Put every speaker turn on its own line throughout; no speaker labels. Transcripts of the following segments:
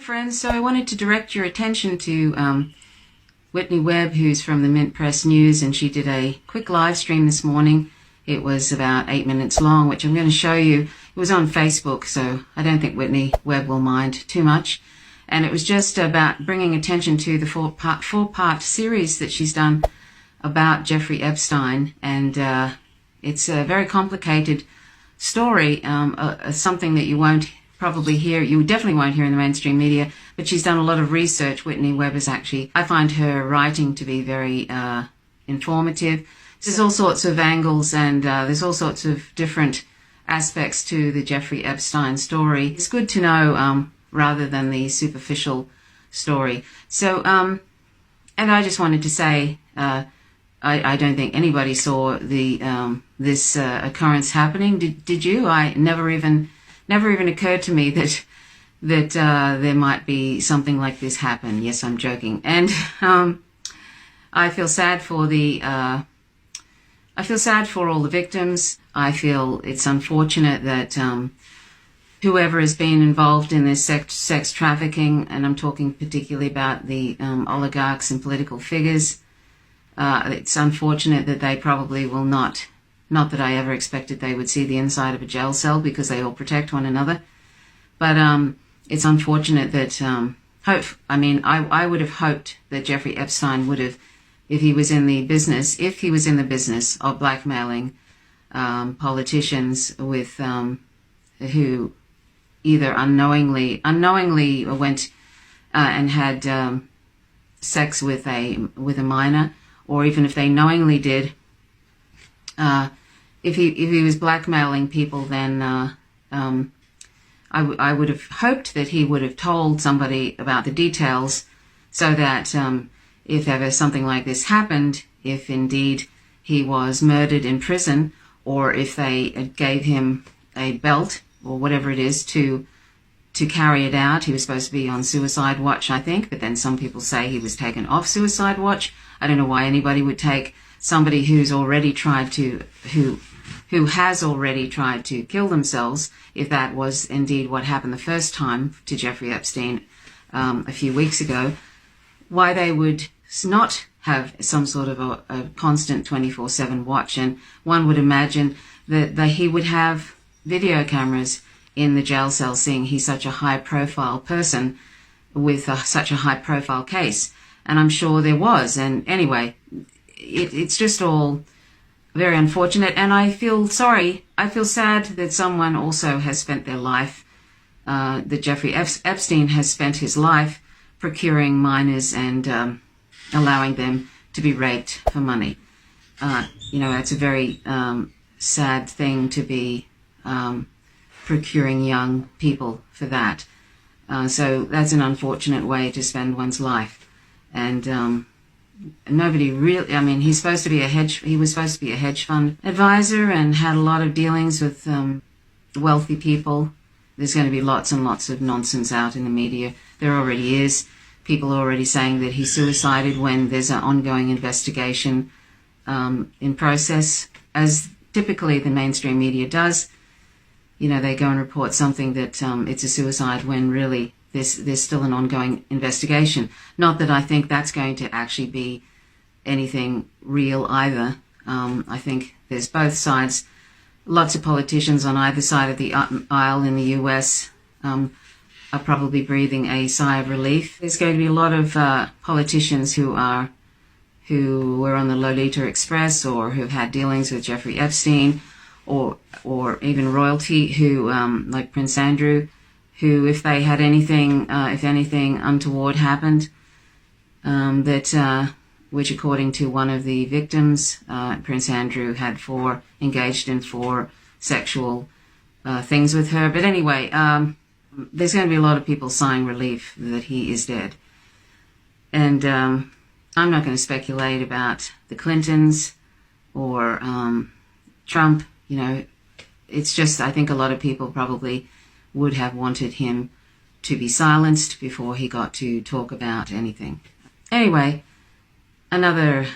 friends. So I wanted to direct your attention to Whitney Webb, who's from the MintPress News, and she did a quick live stream this morning. It was about 8 minutes long, which I'm going to show you. It was on Facebook, so I don't think Whitney Webb will mind too much. And it was just about bringing attention to the four-part series that she's done about Jeffrey Epstein. And it's a very complicated story, something that you won't probably hear, you definitely won't hear in the mainstream media, but she's done a lot of research. Whitney Webb is actually, I find her writing to be very informative. There's all sorts of angles and there's all sorts of different aspects to the Jeffrey Epstein story. It's good to know rather than the superficial story. So, and I just wanted to say, I don't think anybody saw the this occurrence happening. Did you? I never even occurred to me that there might be something like this happen. Yes, I'm joking. And I feel sad for the I feel sad for all the victims. I feel it's unfortunate that whoever has been involved in this sex trafficking, and I'm talking particularly about the oligarchs and political figures, it's unfortunate that they probably will not that I ever expected they would see the inside of a jail cell, because they all protect one another. But it's unfortunate that, I would have hoped that Jeffrey Epstein would have, if he was in the business of blackmailing politicians with who either unknowingly went and had sex with a minor, or even if they knowingly did. If he was blackmailing people, then I would have hoped that he would have told somebody about the details, so that if ever something like this happened, if indeed he was murdered in prison, or if they gave him a belt or whatever it is to carry it out. He was supposed to be on suicide watch, I think, but then some people say he was taken off suicide watch. I don't know why anybody would take somebody who's already tried to, who has already tried to kill themselves, if that was indeed what happened the first time to Jeffrey Epstein a few weeks ago, why they would not have some sort of a constant 24/7 watch. And one would imagine that he would have video cameras in the jail cell, seeing he's such a high-profile person with such a high-profile case. And I'm sure there was. And anyway, it's just all very unfortunate. And I feel sorry. I feel sad that someone also has spent their life, that Jeffrey Epstein has spent his life procuring minors and allowing them to be raped for money. It's a very sad thing to be procuring young people for that. So that's an unfortunate way to spend one's life. And nobody really, he was supposed to be a hedge fund advisor and had a lot of dealings with wealthy people. There's going to be lots and lots of nonsense out in the media. There already is. People are already saying that he suicided when there's an ongoing investigation in process, as typically the mainstream media does. They go and report something that it's a suicide when really there's still an ongoing investigation. Not that I think that's going to actually be anything real either. I think there's both sides. Lots of politicians on either side of the aisle in the US are probably breathing a sigh of relief. There's going to be a lot of politicians who were on the Lolita Express, or who've had dealings with Jeffrey Epstein, or even royalty, who like Prince Andrew, who, if they had anything untoward happened, which according to one of the victims, Prince Andrew had engaged in four sexual things with her. But anyway, there's going to be a lot of people sighing relief that he is dead. And I'm not going to speculate about the Clintons or Trump. It's just, I think a lot of people probably would have wanted him to be silenced before he got to talk about anything. Anyway, another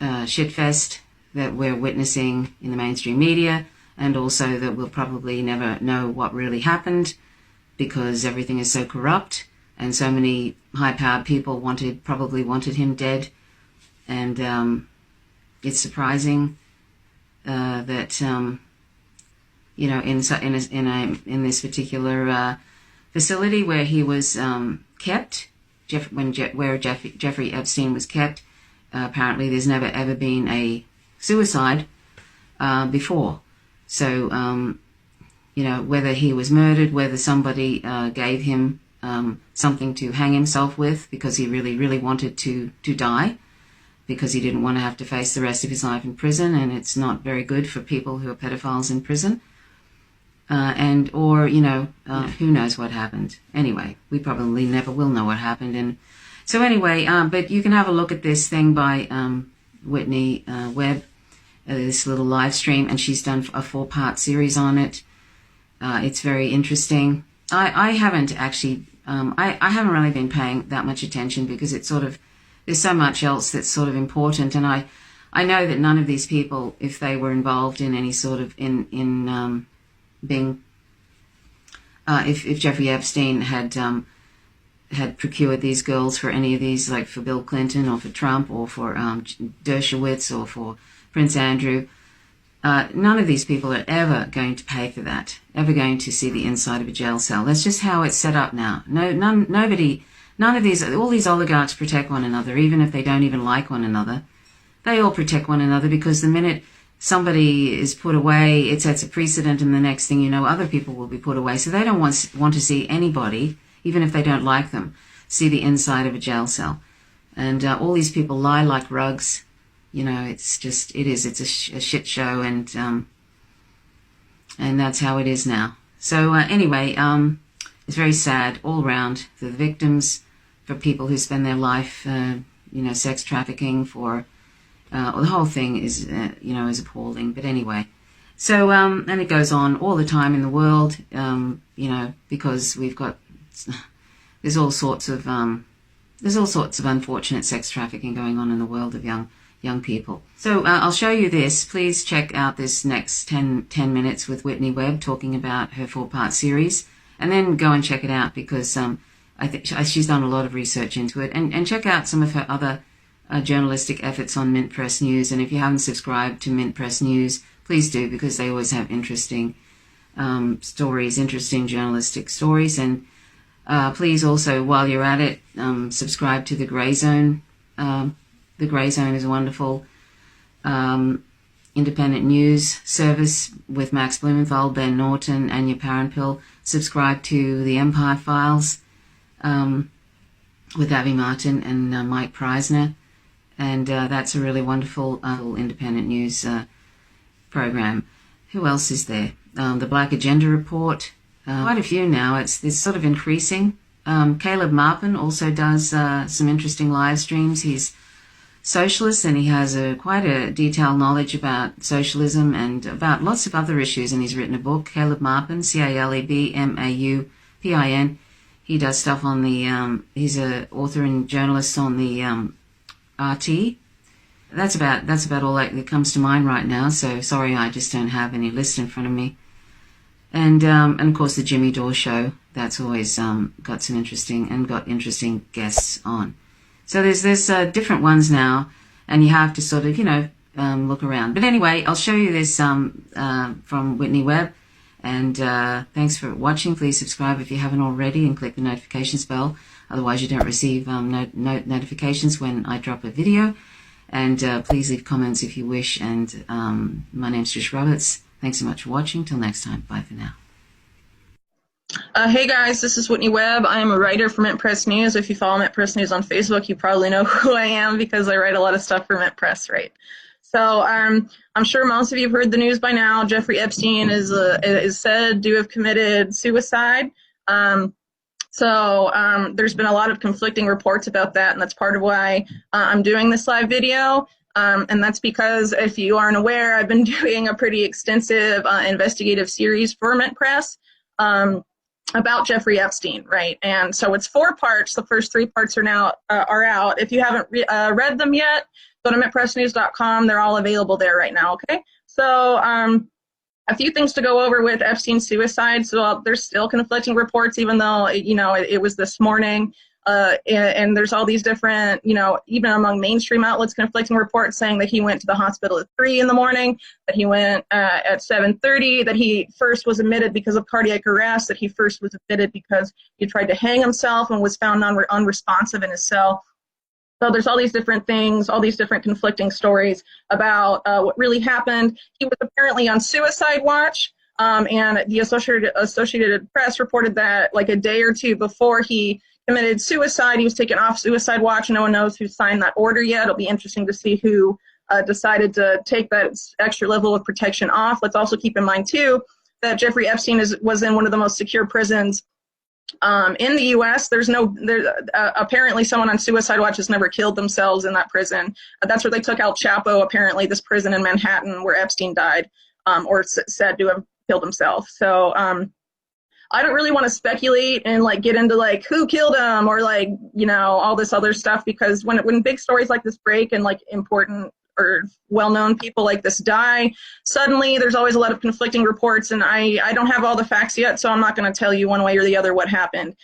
shitfest that we're witnessing in the mainstream media, and also that we'll probably never know what really happened, because everything is so corrupt. and so many high-powered people probably wanted him dead. And it's surprising that in this particular facility where he was kept, where Jeffrey Epstein was kept, apparently there's never ever been a suicide before. So whether he was murdered, whether somebody gave him something to hang himself with because he really, really wanted to die, because he didn't want to have to face the rest of his life in prison, and it's not very good for people who are pedophiles in prison. Who knows what happened. Anyway, we probably never will know what happened. And so anyway, but you can have a look at this thing by Whitney Webb, this little live stream, and she's done a 4-part series on it. It's very interesting. I haven't actually, I haven't really been paying that much attention because it's sort of, there's so much else that's sort of important. And I know that none of these people, if they were involved in any sort of, if Jeffrey Epstein had procured these girls for any of these, like for Bill Clinton or for Trump or for Dershowitz or for Prince Andrew, none of these people are ever going to pay for that, ever going to see the inside of a jail cell. That's just how it's set up now. None of these, all these oligarchs protect one another, even if they don't even like one another. They all protect one another because the minute somebody is put away, it sets a precedent, and the next thing you know, other people will be put away. So they don't want to see anybody, even if they don't like them, see the inside of a jail cell. And all these people lie like rugs. It's a shit show, and that's how it is now. So anyway, it's very sad all around for the victims, for people who spend their life, sex trafficking, for the whole thing is, is appalling. But anyway, so and it goes on all the time in the world, because there's all sorts of unfortunate sex trafficking going on in the world of young people. So I'll show you this. Please check out this next 10 minutes with Whitney Webb talking about her 4-part series, and then go and check it out because I think she's done a lot of research into it, and check out some of her other journalistic efforts on MintPress News. And if you haven't subscribed to MintPress News, please do, because they always have interesting stories, interesting journalistic stories. And please also, while you're at it, subscribe to the Grey Zone. The Grey Zone is a wonderful independent news service with Max Blumenthal, Ben Norton, Anya Parenpill. Subscribe to the Empire Files with Abby Martin and Mike Preisner. And that's a really wonderful independent news program. Who else is there? The Black Agenda Report. Quite a few now. It's sort of increasing. Caleb Marpin also does some interesting live streams. He's socialist, and he has quite a detailed knowledge about socialism and about lots of other issues, and he's written a book. Caleb Marpin, CalebMaupin. He does stuff on the, he's an author and journalist on the RT. That's about all that comes to mind right now, so sorry I just don't have any list in front of me. And of course the Jimmy Dore Show, that's always got some interesting guests on. So there's different ones now, and you have to sort of, look around. But anyway, I'll show you this from Whitney Webb, and thanks for watching. Please subscribe if you haven't already, and click the notifications bell. Otherwise, you don't receive notifications when I drop a video. And please leave comments if you wish. And my name's Trish Roberts. Thanks so much for watching. Till next time. Bye for now.
Hey guys, this is Whitney Webb. I am a writer for MintPress News. If you follow MintPress News on Facebook, you probably know who I am because I write a lot of stuff for MintPress, right? So I'm sure most of you have heard the news by now. Jeffrey Epstein is said to have committed suicide. There's been a lot of conflicting reports about that, and that's part of why I'm doing this live video. And that's because, if you aren't aware, I've been doing a pretty extensive investigative series for MintPress about Jeffrey Epstein, right? And so it's 4 parts. The first 3 parts are now are out. If you haven't read them yet, go to mintpressnews.com. They're all available there right now, okay? So A few things to go over with Epstein's suicide. So there's still conflicting reports, even though, it was this morning. And there's all these different, even among mainstream outlets, conflicting reports saying that he went to the hospital at 3 in the morning, that he went at 7:30, that he first was admitted because of cardiac arrest, that he first was admitted because he tried to hang himself and was found unresponsive in his cell. So there's all these different things, all these different conflicting stories about what really happened. He was apparently on suicide watch, and the Associated Press reported that like a day or two before he committed suicide, he was taken off suicide watch. No one knows who signed that order yet. It'll be interesting to see who decided to take that extra level of protection off. Let's also keep in mind, too, that Jeffrey Epstein was in one of the most secure prisons in the U.S. Apparently someone on suicide watch has never killed themselves in that prison. That's where they took El Chapo, apparently, this prison in Manhattan where Epstein died, or said to have killed himself. So I don't really want to speculate and like get into like who killed him or like, all this other stuff, because when big stories like this break and like important or well-known people like this die, suddenly there's always a lot of conflicting reports, and I don't have all the facts yet, so I'm not going to tell you one way or the other what happened.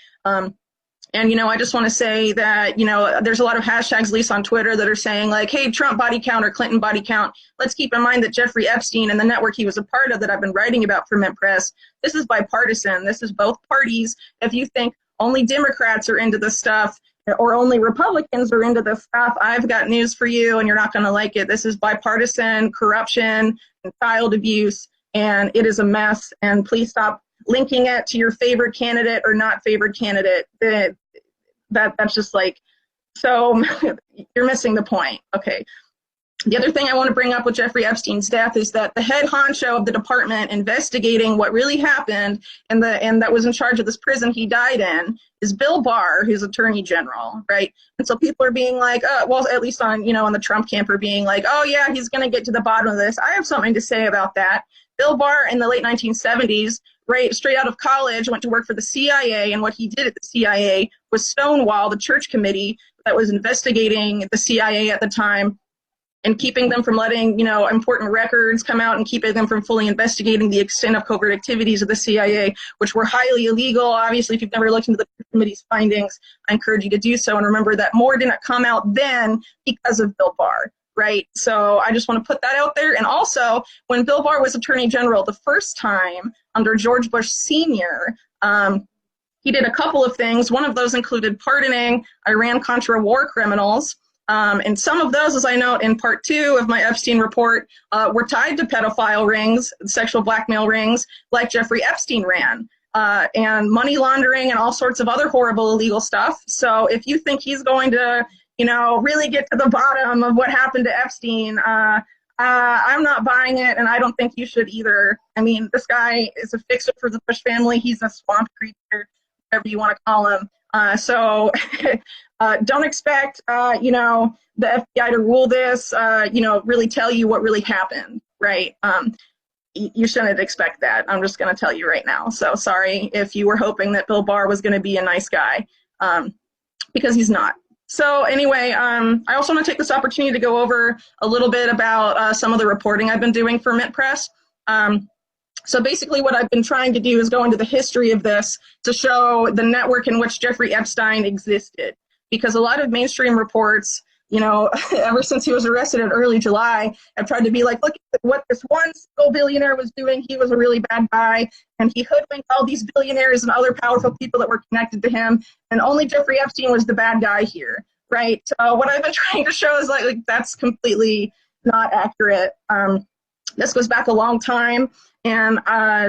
And, I just want to say that, there's a lot of hashtags, at least on Twitter, that are saying like, hey, Trump body count or Clinton body count. Let's keep in mind that Jeffrey Epstein and the network he was a part of that I've been writing about for MintPress, this is bipartisan. This is both parties. If you think only Democrats are into this stuff or only Republicans are into this stuff, I've got news for you, and you're not going to like it. This is bipartisan corruption and child abuse, and it is a mess. And please stop linking it to your favorite candidate or not favorite candidate. That's just like, so you're missing the point. Okay. The other thing I want to bring up with Jeffrey Epstein's death is that the head honcho of the department investigating what really happened and that was in charge of this prison he died in is Bill Barr, who's Attorney General, right? And so people are being like, well, at least on the Trump camp are being like, oh yeah, he's going to get to the bottom of this. I have something to say about that. Bill Barr in the late 1970s, right, straight out of college, went to work for the CIA, and what he did at the CIA was stonewall the church committee that was investigating the CIA at the time and keeping them from letting, important records come out and keeping them from fully investigating the extent of covert activities of the CIA, which were highly illegal. Obviously, if you've never looked into the committee's findings, I encourage you to do so. And remember that more didn't come out then because of Bill Barr, right? So I just want to put that out there. And also, when Bill Barr was Attorney General the first time under George Bush Sr., he did a couple of things. One of those included pardoning Iran-Contra war criminals. And some of those, as I note in part 2 of my Epstein report, were tied to pedophile rings, sexual blackmail rings, like Jeffrey Epstein ran, and money laundering and all sorts of other horrible illegal stuff. So if you think he's going to, really get to the bottom of what happened to Epstein, I'm not buying it, and I don't think you should either. I mean, this guy is a fixer for the Bush family. He's a swamp creature, whatever you want to call him. So don't expect, the FBI to rule this, really tell you what really happened, right? You shouldn't expect that. I'm just going to tell you right now. So sorry if you were hoping that Bill Barr was going to be a nice guy, because he's not. So anyway, I also want to take this opportunity to go over a little bit about some of the reporting I've been doing for MintPress. So basically what I've been trying to do is go into the history of this to show the network in which Jeffrey Epstein existed. Because a lot of mainstream reports, ever since he was arrested in early July, have tried to be like, look at what this one single billionaire was doing. He was a really bad guy, and he hoodwinked all these billionaires and other powerful people that were connected to him, and only Jeffrey Epstein was the bad guy here, right? What I've been trying to show is like that's completely not accurate. This goes back a long time. And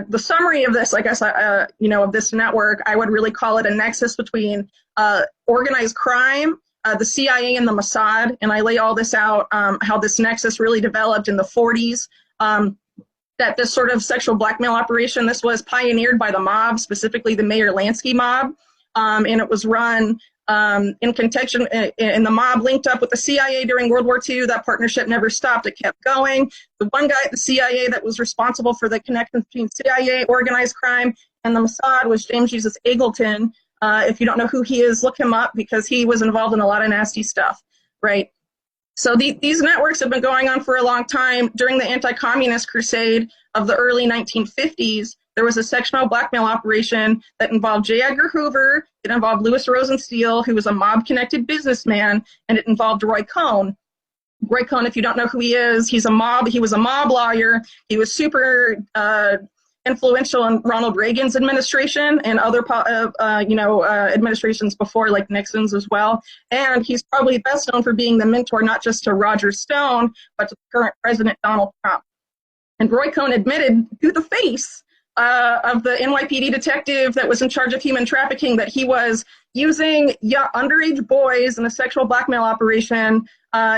the summary of this, I guess, of this network, I would really call it a nexus between organized crime, the CIA, and the Mossad. And I lay all this out, how this nexus really developed in the 40s, that this sort of sexual blackmail operation, this was pioneered by the mob, specifically the Mayor Lansky mob. And it was run in contention, and the mob linked up with the CIA during World War II. That partnership never stopped. It kept going. The one guy at the CIA that was responsible for the connection between CIA, organized crime, and the Mossad was James Jesus Eagleton. If you don't know who he is, look him up, because he was involved in a lot of nasty stuff, right? So these networks have been going on for a long time. During the anti-communist crusade of the early 1950s, there was a sectional blackmail operation that involved J. Edgar Hoover, it involved Louis Rosenstiel, who was a mob-connected businessman, and it involved Roy Cohn. Roy Cohn, if you don't know who he was a mob lawyer. He was super influential in Ronald Reagan's administration and other administrations before, like Nixon's as well. And he's probably best known for being the mentor not just to Roger Stone, but to current President Donald Trump. And Roy Cohn admitted to the face of the NYPD detective that was in charge of human trafficking that he was using underage boys in a sexual blackmail operation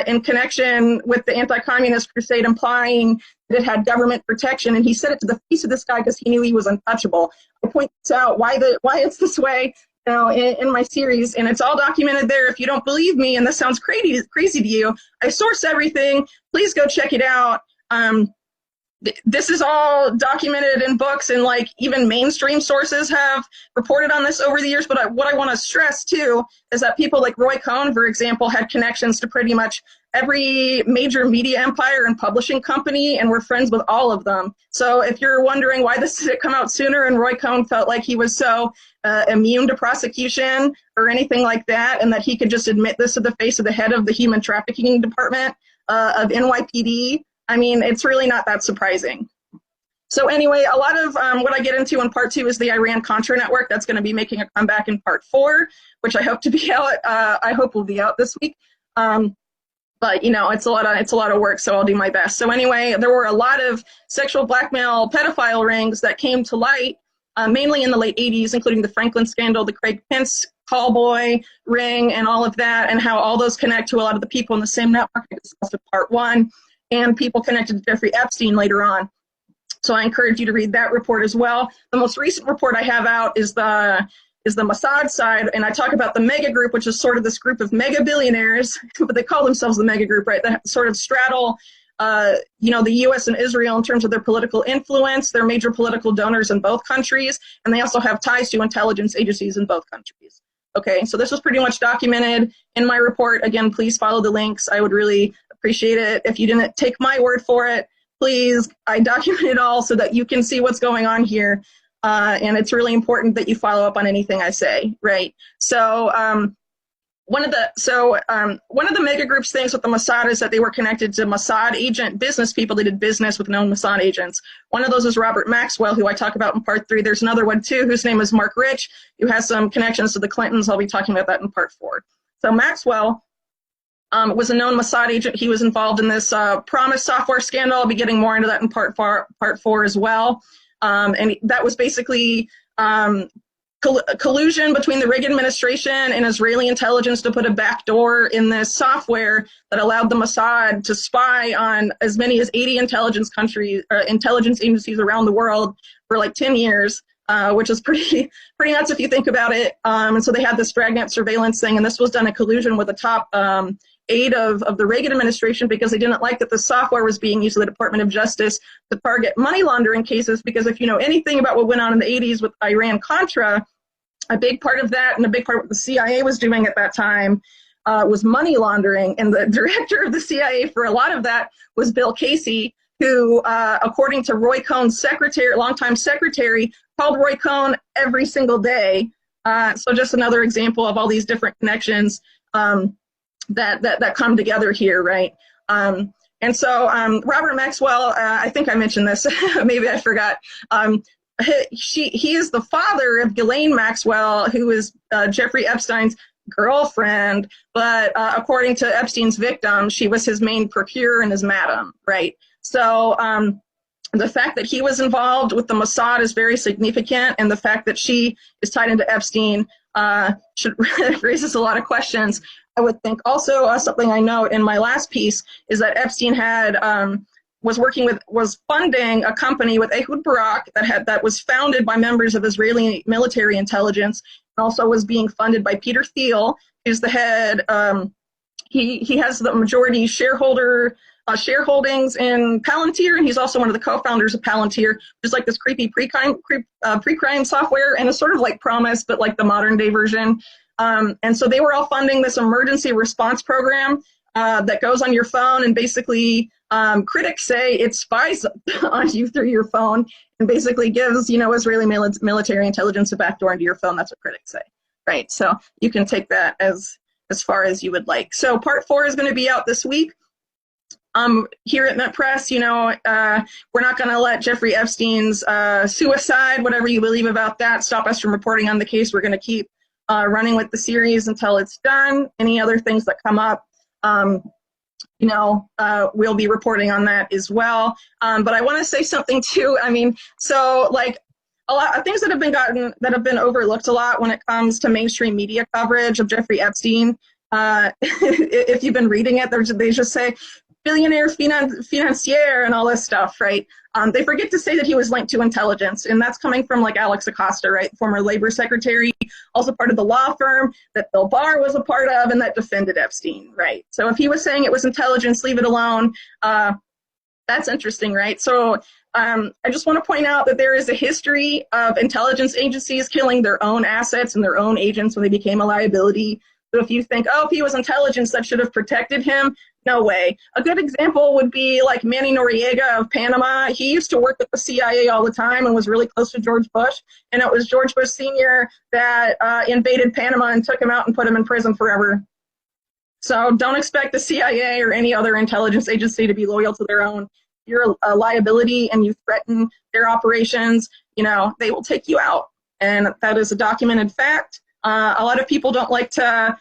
in connection with the anti-communist crusade, implying that it had government protection. And he said it to the face of this guy because he knew he was untouchable. I point this out why it's this way, in my series, and it's all documented there. If you don't believe me, and this sounds crazy to you, I source everything. Please go check it out. This is all documented in books, and like even mainstream sources have reported on this over the years. But what I want to stress too is that people like Roy Cohn, for example, had connections to pretty much every major media empire and publishing company, and we're friends with all of them. So if you're wondering why this didn't come out sooner and Roy Cohn felt like he was so immune to prosecution or anything like that, and that he could just admit this to the face of the head of the human trafficking department of NYPD, I mean, it's really not that surprising. So anyway, a lot of what I get into in part 2 is the Iran-Contra network. That's going to be making a comeback in part 4, which I hope to be out. I hope will be out this week. But it's a lot of work, so I'll do my best. So anyway, there were a lot of sexual blackmail pedophile rings that came to light, mainly in the late 80s, including the Franklin scandal, the Craig Pence callboy ring, and all of that, and how all those connect to a lot of the people in the same network I discussed in part 1. And people connected to Jeffrey Epstein later on. So I encourage you to read that report as well. The most recent report I have out is the Mossad side, and I talk about the mega group, which is sort of this group of mega billionaires, but they call themselves the mega group, right? That sort of straddle, the U.S. and Israel in terms of their political influence. They're major political donors in both countries, and they also have ties to intelligence agencies in both countries. Okay, so this was pretty much documented in my report. Again, please follow the links. I would really appreciate it. If you didn't take my word for it, please, I document it all so that you can see what's going on here. And it's really important that you follow up on anything I say, right? So one of the mega groups things with the Mossad is that they were connected to Mossad agent business people. They did business with known Mossad agents. One of those is Robert Maxwell, who I talk about in part 3. There's another one too, whose name is Mark Rich, who has some connections to the Clintons. I'll be talking about that in part 4. So Maxwell was a known Mossad agent. He was involved in this Promise software scandal. I'll be getting more into that in part 4 as well. And that was basically collusion between the Reagan administration and Israeli intelligence to put a backdoor in this software that allowed the Mossad to spy on as many as 80 intelligence agencies around the world for like 10 years. Which is pretty nuts if you think about it. And so they had this dragnet surveillance thing, and this was done in collusion with the top aide of the Reagan administration, because they didn't like that the software was being used by the Department of Justice to target money laundering cases. Because if you know anything about what went on in the 80s with Iran-Contra, a big part of that and a big part of what the CIA was doing at that time was money laundering. And the director of the CIA for a lot of that was Bill Casey, who, according to Roy Cohn's longtime secretary, called Roy Cohn every single day. So just another example of all these different connections that come together here, right? And so Robert Maxwell, I think I mentioned this, maybe I forgot. He is the father of Ghislaine Maxwell, who is Jeffrey Epstein's girlfriend, but according to Epstein's victim, she was his main procurer and his madam, right? So the fact that he was involved with the Mossad is very significant, and the fact that she is tied into Epstein raises a lot of questions, I would think. Also, something I note in my last piece is that Epstein was funding a company with Ehud Barak that was founded by members of Israeli military intelligence, and also was being funded by Peter Thiel, who's the head. He has the majority shareholdings in Palantir, and he's also one of the co-founders of Palantir, which is like this creepy pre-crime software, and it's sort of like Promise, but like the modern day version. And so they were all funding this emergency response program that goes on your phone, and basically critics say it spies on you through your phone and basically gives, Israeli military intelligence a backdoor into your phone. That's what critics say, right? So you can take that as far as you would like. So part 4 is going to be out this week. Here at MintPress, we're not going to let Jeffrey Epstein's suicide, whatever you believe about that, stop us from reporting on the case. We're going to keep running with the series until it's done. Any other things that come up, we'll be reporting on that as well. But I want to say something too. So like a lot of things that have been overlooked a lot when it comes to mainstream media coverage of Jeffrey Epstein. If you've been reading it, they just say billionaire financier and all this stuff, right? They forget to say that he was linked to intelligence, and that's coming from like Alex Acosta, right? Former labor secretary, also part of the law firm that Bill Barr was a part of and that defended Epstein, right? So if he was saying it was intelligence, leave it alone. That's interesting, right? So I just want to point out that there is a history of intelligence agencies killing their own assets and their own agents when they became a liability. So if you think, if he was intelligence, that should have protected him, no way. A good example would be like Manny Noriega of Panama. He used to work with the CIA all the time and was really close to George Bush. And it was George Bush Sr. that invaded Panama and took him out and put him in prison forever. So don't expect the CIA or any other intelligence agency to be loyal to their own. You're a liability and you threaten their operations, they will take you out. And that is a documented fact. A lot of people don't like to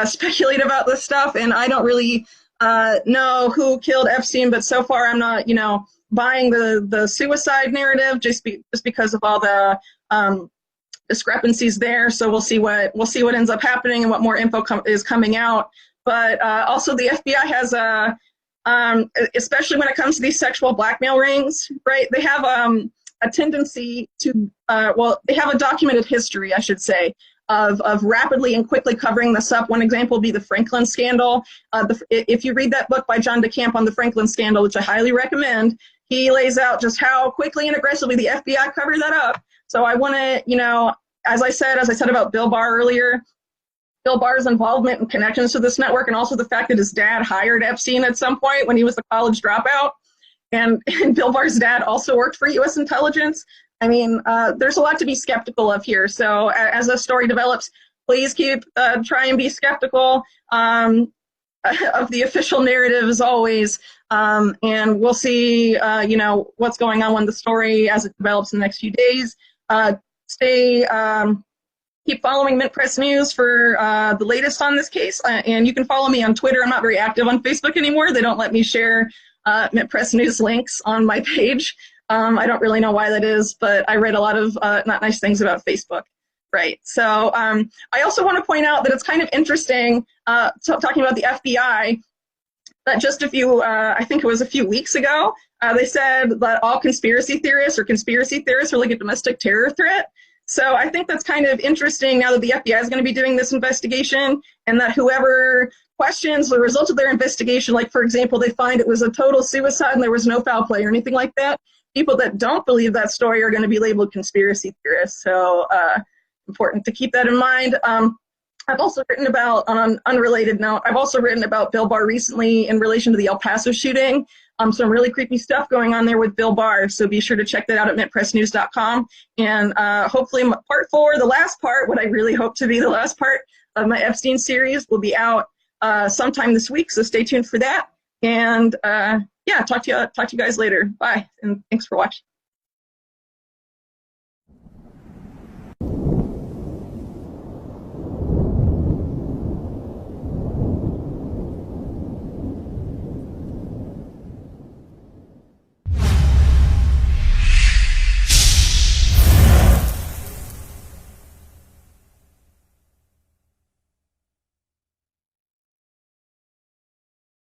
speculate about this stuff, and I don't really know who killed Epstein, but so far I'm not, buying the suicide narrative just because of all the discrepancies there. So we'll see what ends up happening and what more info is coming out. But also the FBI has especially when it comes to these sexual blackmail rings, right? They have a tendency to, they have a documented history, I should say, of rapidly and quickly covering this up. One example would be the Franklin scandal. If you read that book by John DeCamp on the Franklin scandal, which I highly recommend, he lays out just how quickly and aggressively the FBI covered that up. So I want to, as I said about Bill Barr earlier, Bill Barr's involvement and connections to this network, and also the fact that his dad hired Epstein at some point when he was a college dropout. And Bill Barr's dad also worked for U.S. intelligence. There's a lot to be skeptical of here. So as the story develops, please try and be skeptical of the official narrative as always. And we'll see, what's going on when the story as it develops in the next few days. Keep following MintPress News for the latest on this case. And you can follow me on Twitter. I'm not very active on Facebook anymore. They don't let me share MintPress News links on my page. I don't really know why that is, but I read a lot of not nice things about Facebook, right? So I also want to point out that it's kind of interesting, talking about the FBI, that just I think it was a few weeks ago, they said that all conspiracy theorists are like a domestic terror threat. So I think that's kind of interesting now that the FBI is going to be doing this investigation, and that whoever questions the results of their investigation, like, for example, they find it was a total suicide and there was no foul play or anything like that, people that don't believe that story are going to be labeled conspiracy theorists. So important to keep that in mind. I've also written about, on an unrelated note, I've also written about Bill Barr recently in relation to the El Paso shooting. Some really creepy stuff going on there with Bill Barr. So be sure to check that out at mintpressnews.com. And hopefully part 4, the last part, what I really hope to be the last part of my Epstein series, will be out sometime this week. So stay tuned for that. And talk to you guys later. Bye. And thanks for watching.